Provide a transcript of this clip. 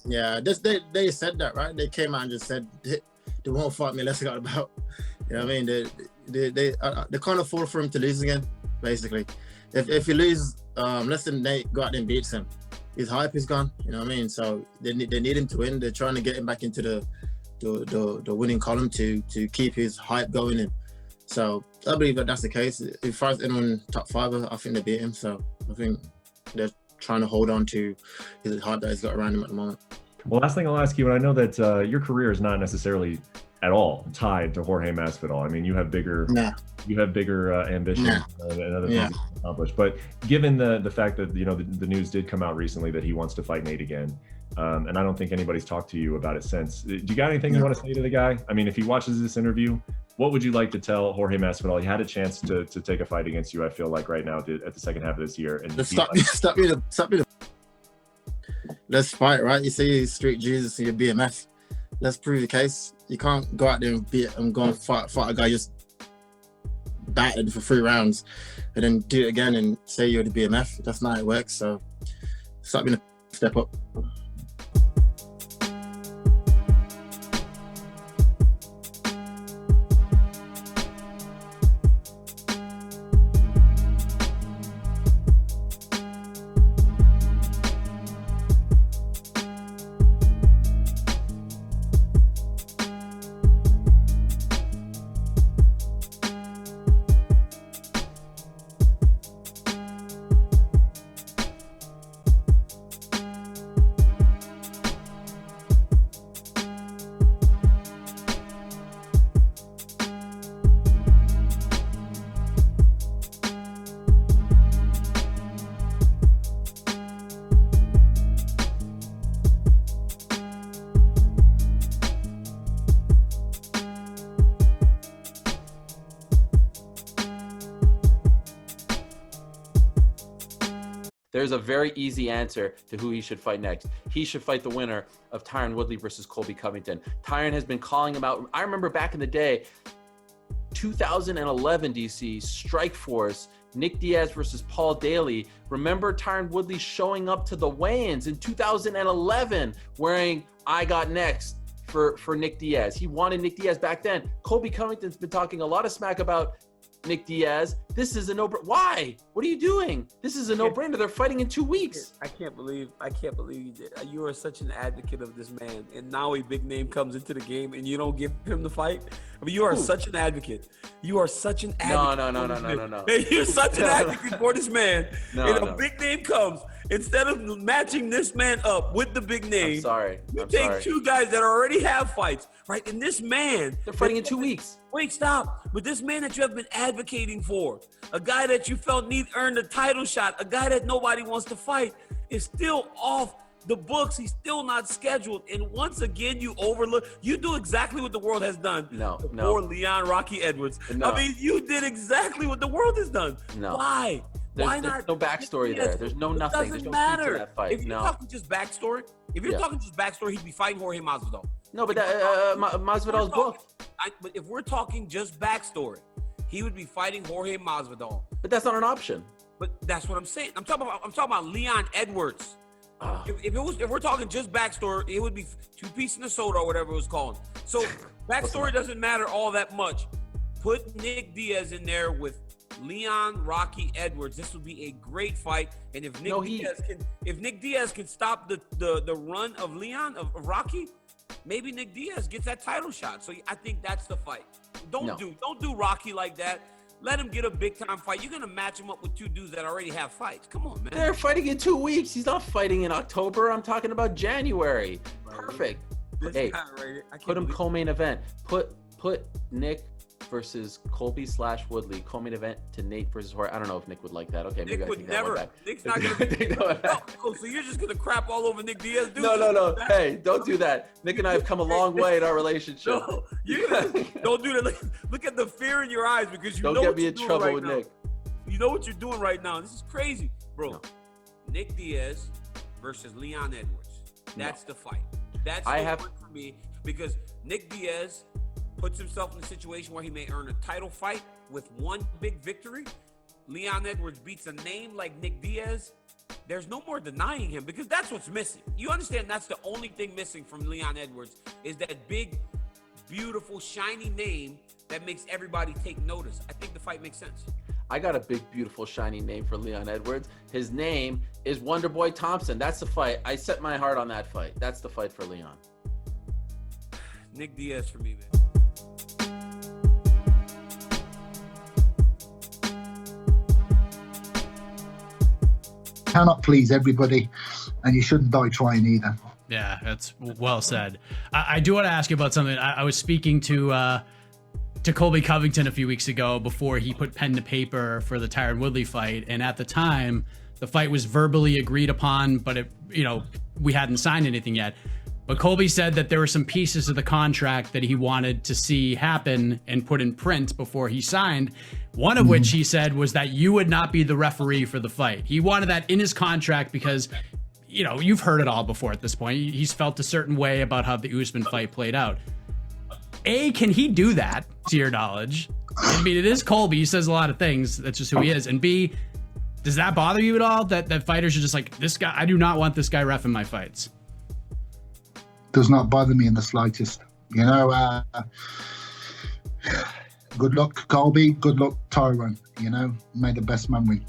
Yeah, they said that, right? They came out and just said they won't fight me unless I got about. You know what I mean? They can't afford for him to lose again. Basically, if he lose, let's say Nate go out there and beats him, his hype is gone. You know what I mean? So they need him to win. They're trying to get him back into the winning column to keep his hype going. And so I believe that's the case. If he fights anyone top 5, I think they beat him. So I think they're trying to hold on to his hype that he's got around him at the moment. Well, last thing I'll ask you, and I know that your career is not necessarily at all tied to Jorge Masvidal. I mean, you have bigger ambitions and other things to accomplish. But given the fact that the news did come out recently that he wants to fight Nate again, and I don't think anybody's talked to you about it since. Do you got anything you want to say to the guy? I mean, if he watches this interview, what would you like to tell Jorge Masvidal? He had a chance to take a fight against you, I feel like, right now at the second half of this year. And stop me. Let's fight, right? You say you're Street Jesus and you're BMF. Let's prove the case. You can't go out there and go and fight a guy just battered for 3 rounds and then do it again and say you're the BMF. That's not how it works. So stop being a step up. There's a very easy answer to who he should fight next. He should fight the winner of Tyron Woodley versus Colby Covington. Tyron has been calling him out. I remember back in the day, 2011 DC, Strikeforce, Nick Diaz versus Paul Daly. Remember Tyron Woodley showing up to the weigh-ins in 2011 wearing I Got Next for Nick Diaz. He wanted Nick Diaz back then. Colby Covington's been talking a lot of smack about Nick Diaz. This is a no-brainer. Why? What are you doing? This is a no-brainer. They're fighting in 2 weeks. I can't believe you did. You are such an advocate of this man, and now a big name comes into the game, and you don't give him the fight. I mean, you are such an advocate. You are such an advocate. No. You're such an advocate for this man. A big name comes. Instead of matching this man up with the big name, you take 2 guys that already have fights, right? And this man, they're fighting in 2 weeks. Wait, stop. But this man that you have been advocating for, a guy that you felt earned a title shot, a guy that nobody wants to fight, is still off the books. He's still not scheduled. And once again, you do exactly what the world has done. Poor Leon Rocky Edwards. No. I mean, you did exactly what the world has done. No. Why? Why not? There's no backstory there. There's no nothing. There's no matter. To that fight. If you're talking just backstory, he'd be fighting Jorge Masvidal. No, but Masvidal's booked. But if we're talking just backstory, he would be fighting Jorge Masvidal. But that's not an option. But that's what I'm saying. I'm talking about Leon Edwards. If we're talking just backstory, it would be 2 Pieces in a Soda or whatever it was called. So backstory doesn't matter all that much. Put Nick Diaz in there with Leon Rocky Edwards. This would be a great fight. And if Nick Diaz can stop the run of Rocky, maybe Nick Diaz gets that title shot. So I think that's the fight. Don't do Rocky like that. Let him get a big time fight. You're gonna match him up with 2 dudes that already have fights. Come on, man. They're fighting in 2 weeks. He's not fighting in October. I'm talking about January. Perfect. Hey, put him co-main event. Put Nick versus Colby/Woodley co-main event to Nate versus Jorge. I don't know if Nick would like that. Okay, maybe Nick I would take never. That one back. Nick's not gonna. So you're just gonna crap all over Nick Diaz, dude? No. Hey, don't do that. Nick and I have come a long way in our relationship. No, don't do that. Look at the fear in your eyes because don't get me in trouble with Nick. You know what you're doing right now. This is crazy, bro. No. Nick Diaz versus Leon Edwards. That's the fight. That's the fight for me because Nick Diaz puts himself in a situation where he may earn a title fight with 1 big victory. Leon Edwards beats a name like Nick Diaz. there's no more denying him, because that's what's missing. You understand that's the only thing missing from Leon Edwards is that big, beautiful, shiny name that makes everybody take notice. I think the fight makes sense. I got a big, beautiful, shiny name for Leon Edwards. His name is Wonderboy Thompson. That's the fight. I set my heart on that fight. That's the fight for Leon. Nick Diaz for me, man. Cannot please everybody, and you shouldn't die trying either. Yeah, that's well said. I do want to ask you about something. I was speaking to Colby Covington a few weeks ago before he put pen to paper for the Tyron Woodley fight, and at the time, the fight was verbally agreed upon, but it, we hadn't signed anything yet. But Colby said that there were some pieces of the contract that he wanted to see happen and put in print before he signed. One of which he said was that you would not be the referee for the fight. He wanted that in his contract because, you've heard it all before at this point. He's felt a certain way about how the Usman fight played out. A, can he do that, to your knowledge? I mean, it is Colby. He says a lot of things. That's just who he is. And B, does that bother you at all? That fighters are just like, this guy, I do not want this guy reffing my fights. Does not bother me in the slightest. Good luck, Colby. Good luck, Tyron. May the best man win.